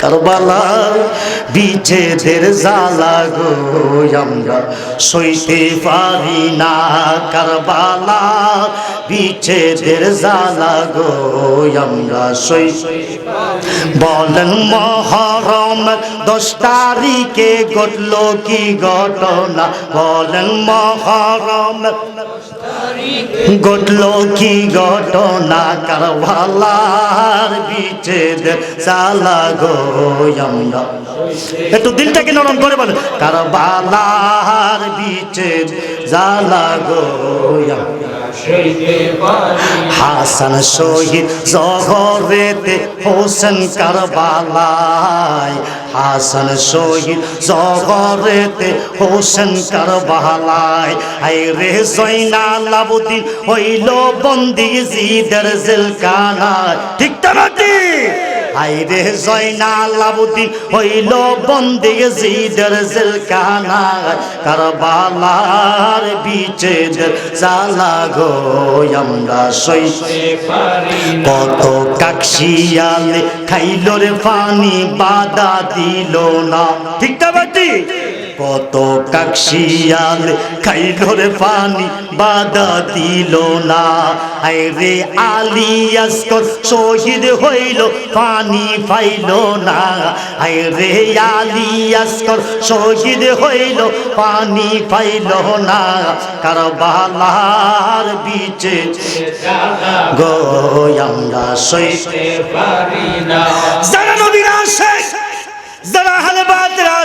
কারবালার বিচ্ছেদের জ্বালা গো আমরা সইতে পারি না, কারবালার বিচ্ছেদের জ্বালা গো আমরা সইতে বলেন মহরম 10 তারিখে ঘটল কি ঘটনা, বলেন মহরম ঘটল কি ঘটনা, কারবালার বিচ্ছেদের জ্বালা গো আমরা একটু দিলটাকে নরম করে বলেন, কারবালার বিচ্ছেদ জ্বালা গো হাসান শহীদ জহরেতে হোসেন কারবালায়, হাসান শহীদ জহরেতে হোসেন কারবালায়। আই রে জয়নাল আবদিন হইল বন্দি জিদের জেলখানায়, ঠিক না ঠিক? আইরে জয়নাল আবদিন হইল বন্দি জিদের জেলখানায়, কারবালার বিচ্ছেদের জ্বালা গো আমরা সইতে পারি না। কত কাকশিয়ালে খাইল রে পানি বাধা দিল না, ঠিক না বাটি? কত কাকশিয়ালে খাইল রে পানি বাধা দিল না। আইরে আলী আসগর শহীদ হইল পানি পাইল না, আইরে আলী আসগর শহীদ হইল পানি পাইল না, কারবালার বিচ্ছেদ গো আমরা সইতে পারি না। যারা নবীর আশিক, যারা আহলে বাদর